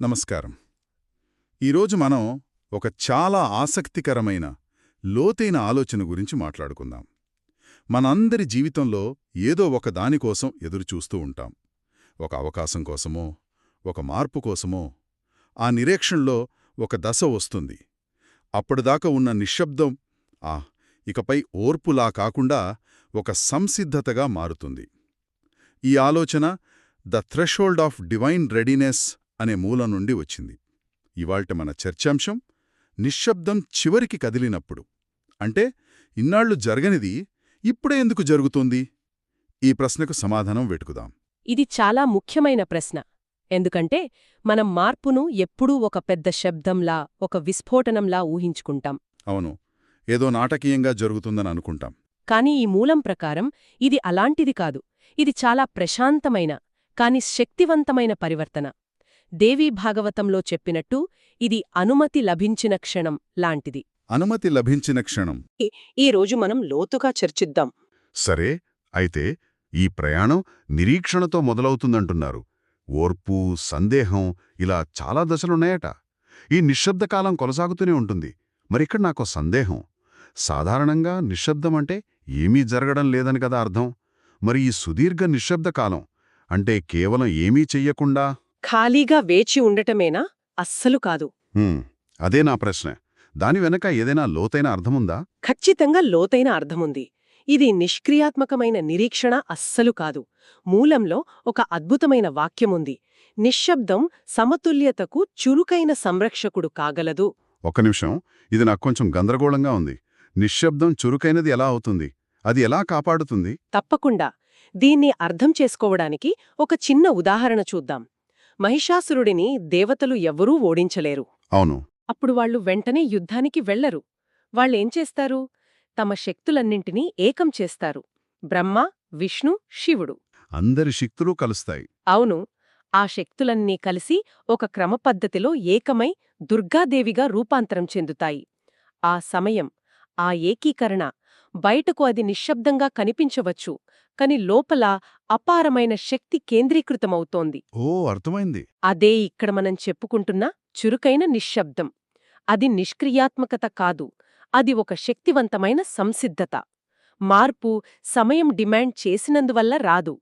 నమస్కారం. ఈరోజు మనం ఒక చాలా ఆసక్తికరమైన, లోతైన ఆలోచన గురించి మాట్లాడుకుందాం. మనందరి జీవితంలో ఏదో ఒక దానికోసం ఎదురుచూస్తూ ఉంటాం. ఒక అవకాశం కోసమో, ఒక మార్పు కోసమో. ఆ నిరీక్షణలో ఒక దశ వస్తుంది. అప్పటిదాకా ఉన్న నిశ్శబ్దం ఇకపై ఓర్పులా కాకుండా ఒక సంసిద్ధతగా మారుతుంది. ఈ ఆలోచన the threshold of divine readiness అనే మూలం నుండి వచ్చింది. ఇవాల్టి మన చర్చాంశం నిశ్శబ్దం చివరికి కదిలినప్పుడు. అంటే ఇన్నాళ్లు జరగనిది ఇప్పుడే ఎందుకు జరుగుతోంది? ఈ ప్రశ్నకు సమాధానం వెతుకుదాం. ఇది చాలా ముఖ్యమైన ప్రశ్న. ఎందుకంటే మనం మార్పును ఎప్పుడూ ఒక పెద్ద శబ్దంలా, ఒక విస్ఫోటనంలా ఊహించుకుంటాం. అవును, ఏదో నాటకీయంగా జరుగుతుందని అనుకుంటాం. కాని ఈ మూలం ప్రకారం ఇది అలాంటిది కాదు. ఇది చాలా ప్రశాంతమైన, కాని శక్తివంతమైన పరివర్తన. దేవీ భాగవతంలో చెప్పినట్టు ఇది అనుమతి లభించిన క్షణం లాంటిది. అనుమతి లభించిన క్షణం. ఈ రోజు మనం లోతుగా చర్చిద్దాం. సరే, అయితే ఈ ప్రయాణం నిరీక్షణతో మొదలవుతుందంటున్నారు. ఓర్పు, సందేహం, ఇలా చాలా దశలున్నాయట. ఈ నిశ్శబ్దకాలం కొనసాగుతూనే ఉంటుంది. మరిక్కడ నాకో సందేహం. సాధారణంగా నిశ్శబ్దమంటే ఏమీ జరగడం లేదని కదా అర్థం. మరి ఈ సుదీర్ఘ నిశ్శబ్దకాలం అంటే కేవలం ఏమీ చెయ్యకుండా ఖాళీగా వేచి ఉండటమేనా? అస్సలు కాదు. అదే నా ప్రశ్న. దాని వెనక ఏదైనా లోతైన అర్థముందా? ఖచ్చితంగా లోతైన అర్థముంది. ఇది నిష్క్రియాత్మకమైన నిరీక్షణ అస్సలు కాదు. మూలంలో ఒక అద్భుతమైన వాక్యముంది. నిశ్శబ్దం సమతుల్యతకు చురుకైన సంరక్షకుడు కాగలదు. ఒక్క నిమిషం, ఇది నాకు కొంచెం గందరగోళంగా ఉంది. నిశ్శబ్దం చురుకైనది ఎలా అవుతుంది? అది ఎలా కాపాడుతుంది? తప్పకుండా. దీన్ని అర్థం చేసుకోవడానికి ఒక చిన్న ఉదాహరణ చూద్దాం. మహిషాసురుడిని దేవతలు ఎవ్వరూ ఓడించలేరు. అవును. అప్పుడు వాళ్ళు వెంటనే యుద్ధానికి వెళ్లరు. వాళ్ళేం చేస్తారు? తమ శక్తులన్నింటినీ ఏకం చేస్తారు. బ్రహ్మ, విష్ణు, శివుడు. అందరి శక్తులు కలుస్తాయి. అవును. ఆ శక్తులన్నీ కలిసి ఒక క్రమపద్ధతిలో ఏకమై దుర్గాదేవిగా రూపాంతరం చెందుతాయి. ఆ సమయం, ఆ ఏకీకరణ, బయటకు అది నిశ్శబ్దంగా కనిపించవచ్చు, కాని లోపల అపారమైన శక్తి కేంద్రీకృతమవుతోంది. అర్థమైంది. అదే ఇక్కడ మనం చెప్పుకుంటున్న చురుకైన నిశ్శబ్దం. అది నిష్క్రియాత్మకత కాదు, అది ఒక శక్తివంతమైన సంసిద్ధత. మార్పు సమయం డిమాండ్ చేసినందువల్ల రాదు.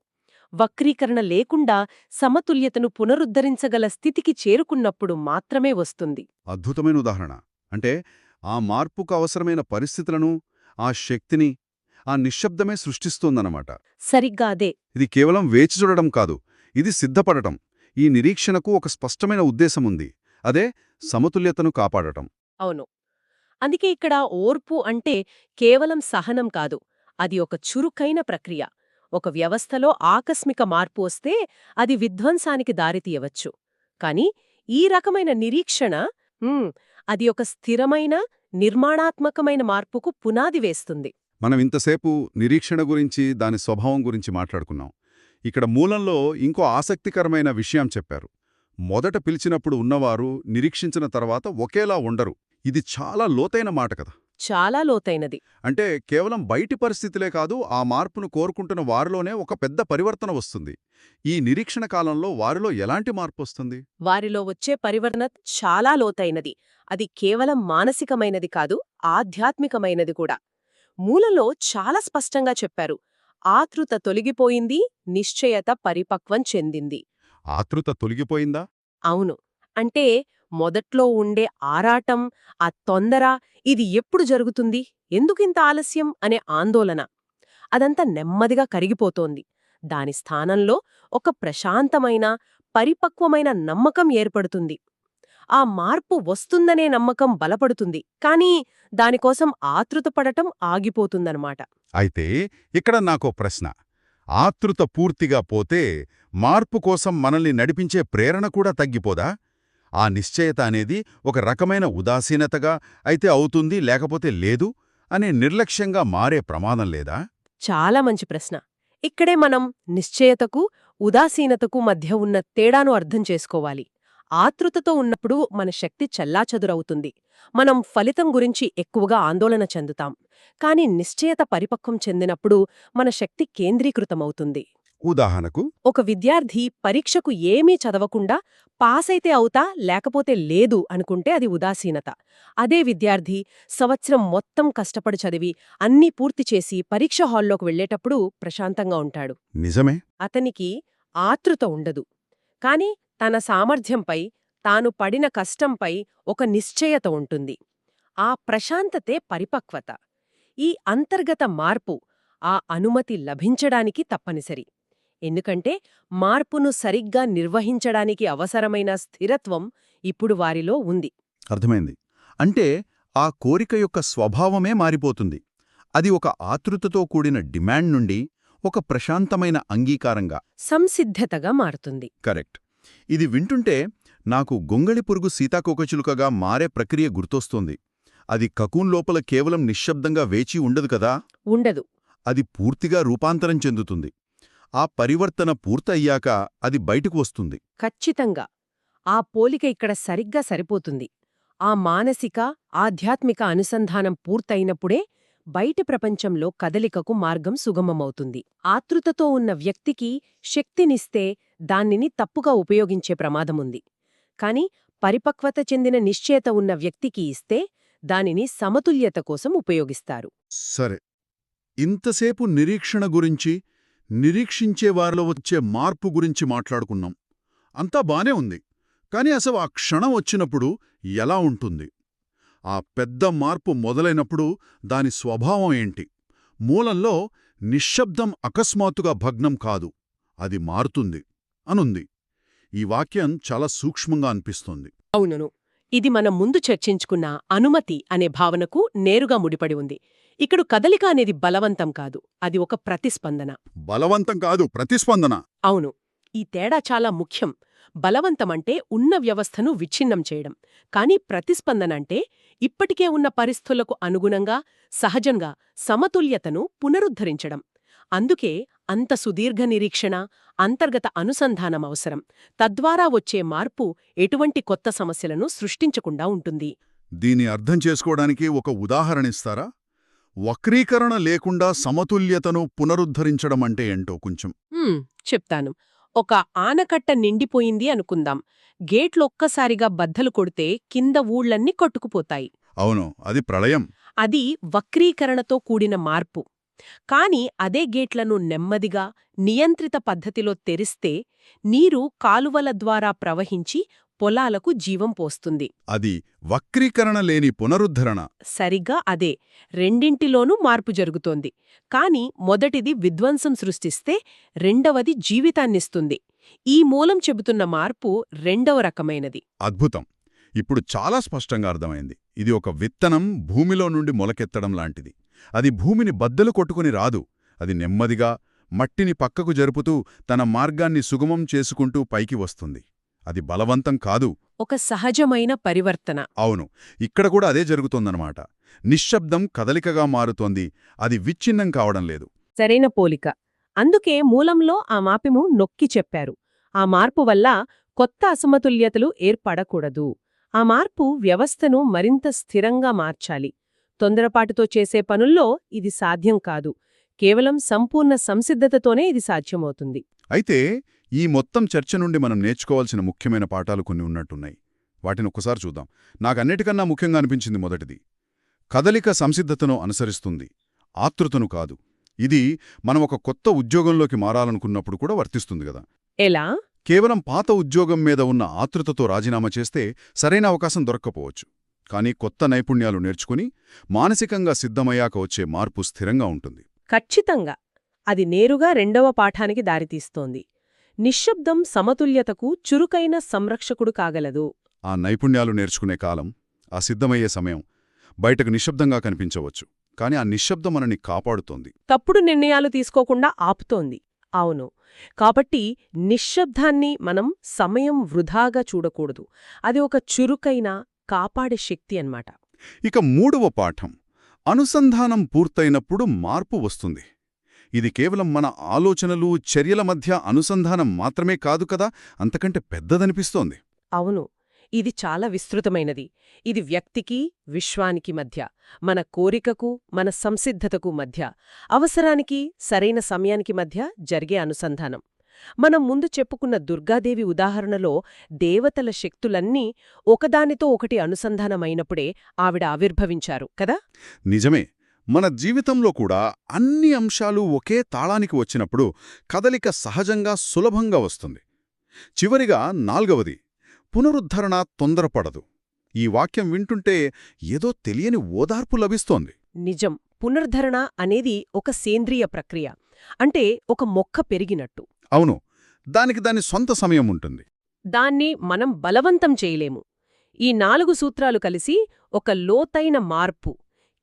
వక్రీకరణ లేకుండా సమతుల్యతను పునరుద్ధరించగల స్థితికి చేరుకున్నప్పుడు మాత్రమే వస్తుంది. అద్భుతమైన ఉదాహరణ. అంటే ఆ మార్పుకు అవసరమైన పరిస్థితులను, ఆ శక్తిని ఆ నిశ్శబ్దమే సృష్టిస్తోందన్నమాట. సరిగ్గా అదే. ఇది కేవలం వేచి చూడడం కాదు, ఇది సిద్ధపడటం. ఈ నిరీక్షణకు ఒక స్పష్టమైన ఉద్దేశముంది. అదే సమతుల్యతను కాపాడటం. అవును. అందుకే ఇక్కడ ఓర్పు అంటే కేవలం సహనం కాదు, అది ఒక చురుకైన ప్రక్రియ. ఒక వ్యవస్థలో ఆకస్మిక మార్పు వస్తే అది విధ్వంసానికి దారితీయవచ్చు. కాని ఈ రకమైన నిరీక్షణ అది ఒక స్థిరమైన, నిర్మాణాత్మకమైన మార్పుకు పునాది వేస్తుంది. మనం ఇంతసేపు నిరీక్షణ గురించి, దాని స్వభావం గురించి మాట్లాడుకున్నాం. ఇక్కడ మూలంలో ఇంకో ఆసక్తికరమైన విషయం చెప్పారు. మొదట పిలిచినప్పుడు ఉన్నవారు నిరీక్షించిన తర్వాత ఒకేలా ఉండరు. ఇది చాలా లోతైన మాట కదా. చాలా లోతైనది. అంటే కేవలం బయటి పరిస్థితులే కాదు, ఆ మార్పును కోరుకుంటున్న వారిలోనే ఒక పెద్ద పరివర్తన వస్తుంది. ఈ నిరీక్షణ కాలంలో వారిలో ఎలాంటి మార్పు వస్తుంది? వారిలో వచ్చే పరివర్తన చాలా లోతైనది. అది కేవలం మానసికమైనది కాదు, ఆధ్యాత్మికమైనది కూడా. మూలంలో చాలా స్పష్టంగా చెప్పారు. ఆతృత తొలగిపోయింది, నిశ్చయత పరిపక్వం చెందింది. ఆతృత తొలగిపోయిందా? అవును. అంటే మొదట్లో ఉండే ఆరాటం, ఆ తొందర, ఇది ఎప్పుడు జరుగుతుంది, ఎందుకింత ఆలస్యం అనే ఆందోళన, అదంతా నెమ్మదిగా కరిగిపోతోంది. దాని స్థానంలో ఒక ప్రశాంతమైన, పరిపక్వమైన నమ్మకం ఏర్పడుతుంది. ఆ మార్పు వస్తుందనే నమ్మకం బలపడుతుంది, కానీ దానికోసం ఆతృతపడటం ఆగిపోతుందన్నమాట. అయితే ఇక్కడ నాకో ప్రశ్న. ఆతృత పూర్తిగా పోతే మార్పు కోసం మనల్ని నడిపించే ప్రేరణ కూడా తగ్గిపోదా? ఆ నిశ్చయత అనేది ఒక రకమైన ఉదాసీనతగా అయితే అవుతుంది, లేకపోతే లేదు అనే నిర్లక్ష్యంగా మారే ప్రమాదం లేదా? చాలా మంచి ప్రశ్న. ఇక్కడే మనం నిశ్చయతకు, ఉదాసీనతకు మధ్య ఉన్న తేడాను అర్థం చేసుకోవాలి. ఆతృతతో ఉన్నప్పుడు మన శక్తి చెల్లాచెదురవుతుంది. మనం ఫలితం గురించి ఎక్కువగా ఆందోళన చెందుతాం. కాని నిశ్చయత పరిపక్వం చెందినప్పుడు మన శక్తి కేంద్రీకృతమవుతుంది. ఉదాహరణకు ఒక విద్యార్థి పరీక్షకు ఏమీ చదవకుండా పాసైతే అవుతా లేకపోతే లేదు అనుకుంటే అది ఉదాసీనత. అదే విద్యార్థి సంవత్సరం మొత్తం కష్టపడి చదివి అన్నీ పూర్తి చేసి పరీక్ష హాల్లోకి వెళ్ళేటప్పుడు ప్రశాంతంగా ఉంటాడు. నిజమే. అతనికి ఆతృత ఉండదు. కాని తన సామర్థ్యంపై, తాను పడిన కష్టంపై ఒక నిశ్చయత ఉంటుంది. ఆ ప్రశాంతతే పరిపక్వత. ఈ అంతర్గత మార్పు, ఆ అనుమతి లభించడానికి తప్పనిసరి. ఎందుకంటే మార్పును సరిగ్గా నిర్వహించడానికి అవసరమైన స్థిరత్వం ఇప్పుడు వారిలో ఉంది. అర్థమైంది. అంటే ఆ కోరిక యొక్క స్వభావమే మారిపోతుంది. అది ఒక ఆతృతతో కూడిన డిమాండ్ నుండి ఒక ప్రశాంతమైన అంగీకారంగా, సంసిద్ధతగా మారుతుంది. కరెక్ట్. ఇది వింటుంటే నాకు గొంగళి పురుగు సీతాకోకచిలుకగా మారే ప్రక్రియ గుర్తొస్తోంది. అది కకూన్ లోపల కేవలం నిశ్శబ్దంగా వేచి ఉండదు కదా. ఉండదు. అది పూర్తిగా రూపాంతరం చెందుతుంది. ఆ పరివర్తన పూర్తయ్యాక అది బయటకు వస్తుంది. ఖచ్చితంగా. ఆ పోలిక ఇక్కడ సరిగ్గా సరిపోతుంది. ఆ మానసిక, ఆధ్యాత్మిక అనుసంధానం పూర్తయినప్పుడే బయటి ప్రపంచంలో కదలికకు మార్గం సుగమమవుతుంది. ఆతృతతో ఉన్న వ్యక్తికి శక్తినిస్తే దానిని తప్పుగా ఉపయోగించే ప్రమాదముంది. కాని పరిపక్వత చెందిన నిశ్చయత ఉన్న వ్యక్తికి ఇస్తే దానిని సమతుల్యత కోసం ఉపయోగిస్తారు. సరే, ఇంతసేపు నిరీక్షణ గురించి, నిరీక్షించేవారిలో వచ్చే మార్పు గురించి మాట్లాడుకున్నాం. అంతా బానే ఉంది. కాని అసలు ఆ క్షణం వచ్చినప్పుడు ఎలా ఉంటుంది? ఆ పెద్ద మార్పు మొదలైనప్పుడు దాని స్వభావం ఏంటి? మూలంలో నిశ్శబ్దం అకస్మాత్తుగా భగ్నం కాదు, అది మారుతుంది అనుంది. ఈ వాక్యం చాలా సూక్ష్మంగా అనిపిస్తోంది. అవునును. ఇది మనం ముందు చర్చించుకున్న అనుమతి అనే భావనకు నేరుగా ముడిపడి ఉంది. ఇక్కడ కదలిక అనేది బలవంతం కాదు, అది ఒక ప్రతిస్పందన. బలవంతం కాదు, ప్రతిస్పందన. అవును. ఈ తేడా చాలా ముఖ్యం. బలవంతమంటే ఉన్న వ్యవస్థను విచ్ఛిన్నం చేయడం. కాని ప్రతిస్పందనంటే ఇప్పటికే ఉన్న పరిస్థితులకు అనుగుణంగా, సహజంగా సమతుల్యతను పునరుద్ధరించడం. అందుకే అంత సుదీర్ఘ నిరీక్షణ, అంతర్గత అనుసంధానం అవసరం. తద్వారా వచ్చే మార్పు ఎటువంటి కొత్త సమస్యలను సృష్టించకుండా ఉంటుంది. దీని అర్థం చేసుకోవడానికి ఒక ఉదాహరణిస్తారా? వక్రీకరణ లేకుండా సమతుల్యతను పునరుద్ధరించడం అంటే ఏంటో కొంచెం. చెప్తాను. ఒక ఆనకట్ట నిండిపోయింది అనుకుందాం. గేట్లొక్కసారిగా బద్దలు కొడితే కింద ఊళ్ళన్నీ కొట్టుకుపోతాయి. అవును, అది ప్రళయం. అది వక్రీకరణతో కూడిన మార్పు. కాని అదే గేట్లను నెమ్మదిగా, నియంత్రిత పద్ధతిలో తెరిస్తే నీరు కాలువల ద్వారా ప్రవహించి పొలాలకు జీవం పోస్తుంది. అది వక్రీకరణ లేని పునరుద్ధరణ. సరిగ్గా అదే. రెండింటిలోనూ మార్పు జరుగుతోంది. కాని మొదటిది విధ్వంసం సృష్టిస్తే రెండవది జీవితాన్నిస్తుంది. ఈ మూలం చెబుతున్న మార్పు రెండవ రకమైనది. అద్భుతం. ఇప్పుడు చాలా స్పష్టంగా అర్థమైంది. ఇది ఒక విత్తనం భూమిలో నుండి మొలకెత్తడం లాంటిది. అది భూమిని బద్దలు కొట్టుకుని రాదు. అది నెమ్మదిగా, మట్టిని పక్కకు జరుపుతూ తన మార్గాన్ని సుగమం చేసుకుంటూ పైకి వస్తుంది. అది బలవంతం కాదు, ఒక సహజమైన పరివర్తన. అవును, ఇక్కడ కూడా అదే జరుగుతోందన్నమాట. నిశ్శబ్దం కదలికగా మారుతోంది, అది విచ్ఛిన్నం కావడం లేదు. సరైన పోలిక. అందుకే మూలంలో ఆ మాపిము నొక్కి చెప్పారు. ఆ మార్పు వల్ల కొత్త అసమతుల్యతలు ఏర్పడకూడదు. ఆ మార్పు వ్యవస్థను మరింత స్థిరంగా మార్చాలి. తొందరపాటుతో చేసే పనుల్లో ఇది సాధ్యం కాదు. కేవలం సంపూర్ణ సంసిద్ధతతోనే ఇది సాధ్యమవుతుంది. అయితే ఈ మొత్తం చర్చ నుండి మనం నేర్చుకోవాల్సిన ముఖ్యమైన పాఠాలు కొన్ని ఉన్నట్టున్నాయి. వాటిని ఒక్కసారి చూద్దాం. నాకన్నిటికన్నా ముఖ్యంగా అనిపించింది మొదటిది. కదలిక సంసిద్ధతను అనుసరిస్తుంది, ఆతృతను కాదు. ఇది మనం ఒక కొత్త ఉద్యోగంలోకి మారాలనుకున్నప్పుడు కూడా వర్తిస్తుంది కదా. ఎలా? కేవలం పాత ఉద్యోగం మీద ఉన్న ఆతృతతో రాజీనామా చేస్తే సరైన అవకాశం దొరక్కపోవచ్చు. కానీ కొత్త నైపుణ్యాలు నేర్చుకుని మానసికంగా సిద్ధమయ్యాక వచ్చే మార్పు స్థిరంగా ఉంటుంది. ఖచ్చితంగా. అది నేరుగా రెండవ పాఠానికి దారితీస్తోంది. నిశ్శబ్దం సమతుల్యతకు చురుకైన సంరక్షకుడు కాగలదు. ఆ నైపుణ్యాలు నేర్చుకునే కాలం, ఆ సిద్ధమయ్యే సమయం బయటకు నిశ్శబ్దంగా కనిపించవచ్చు. కాని ఆ నిశ్శబ్దం మనని కాపాడుతోంది. తప్పుడు నిర్ణయాలు తీసుకోకుండా ఆపుతోంది. అవును. కాబట్టి నిశ్శబ్దాన్ని మనం సమయం వృధాగా చూడకూడదు. అది ఒక చురుకైన కాపాడే శక్తి అన్నమాట. ఇక మూడవ పాఠం, అనుసంధానం పూర్తయినప్పుడు మార్పు వస్తుంది. ఇది కేవలం మన ఆలోచనలు, చర్యల మధ్య అనుసంధానం మాత్రమే కాదు కదా, అంతకంటే పెద్దదనిపిస్తోంది. అవును. ఇది చాలా విస్తృతమైనది. ఇది వ్యక్తికి, విశ్వానికి మధ్య, మన కోరికకు, మన సంసిద్ధతకు మధ్య, అవసరానికి, సరైన సమయానికి మధ్య జరిగే అనుసంధానం. మనం ముందు చెప్పుకున్న దుర్గాదేవి ఉదాహరణలో దేవతల శక్తులన్నీ ఒకదానితో ఒకటి అనుసంధానమైనప్పుడే ఆవిడ ఆవిర్భవించారు కదా. నిజమే. మన జీవితంలో కూడా అన్ని అంశాలు ఒకే తాళానికి వచ్చినప్పుడు కదలిక సహజంగా సులభంగా వస్తుంది. చివరిగా 4వది, పునరుద్ధరణ తొందరపడదు. ఈ వాక్యం వింటుంటే ఏదో తెలియని ఓదార్పు లభిస్తోంది. నిజం. పునరుద్ధరణ అనేది ఒక సేంద్రియ ప్రక్రియ. అంటే ఒక మొక్క పెరిగినట్టు. అవును, దానికి దాని సొంత సమయం ఉంటుంది. దాన్ని మనం బలవంతం చేయలేము. ఈ 4 సూత్రాలు కలిసి ఒక లోతైన మార్పు,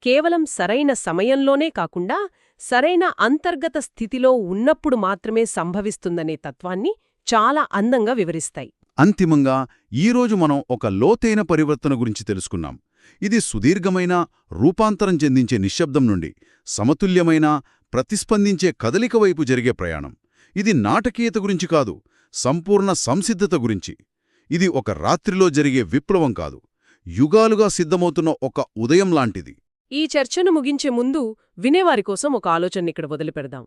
కేవలం సరైన సమయంలోనే కాకుండా సరైన అంతర్గత స్థితిలో ఉన్నప్పుడు మాత్రమే సంభవిస్తుందనే తత్వాన్ని చాలా అందంగా వివరిస్తాయి. అంతిమంగా ఈరోజు మనం ఒక లోతైన పరివర్తన గురించి తెలుసుకున్నాం. ఇది సుదీర్ఘమైన, రూపాంతరం చెందించే నిశ్శబ్దం నుండి సమతుల్యమైన, ప్రతిస్పందించే కదలిక వైపు జరిగే ప్రయాణం. ఇది నాటకీయత గురించి కాదు, సంపూర్ణ సంసిద్ధత గురించి. ఇది ఒక రాత్రిలో జరిగే విప్లవం కాదు, యుగాలుగా సిద్ధమవుతున్న ఒక ఉదయం లాంటిది. ఈ చర్చను ముగించే ముందు వినేవారి కోసం ఒక ఆలోచననిక్కడ వదిలిపెడదాం.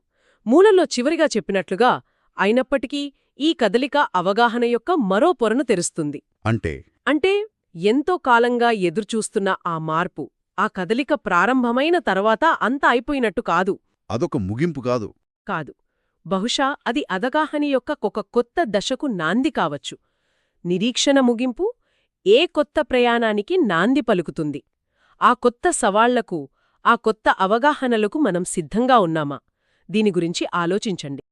మూలంలో చివరిగా చెప్పినట్లుగా, అయినప్పటికీ ఈ కదలిక అవగాహన యొక్క మరో పొరను తెరుస్తుంది. అంటే ఎంతో కాలంగా ఎదురుచూస్తున్న ఆ మార్పు, ఆ కదలిక ప్రారంభమైన తర్వాత అంతా అయిపోయినట్టు కాదు. అదొక ముగింపు కాదు. కాదు. బహుశా అది అవగాహన యొక్క ఒక కొత్త దశకు నాంది కావచ్చు. నిరీక్షణ ముగింపు ఏ కొత్త ప్రయాణానికి నాంది పలుకుతుంది. ఆ కొత్త సవాళ్లకు, ఆ కొత్త అవగాహనలకు మనం సిద్ధంగా ఉన్నామా? దీని గురించి ఆలోచించండి.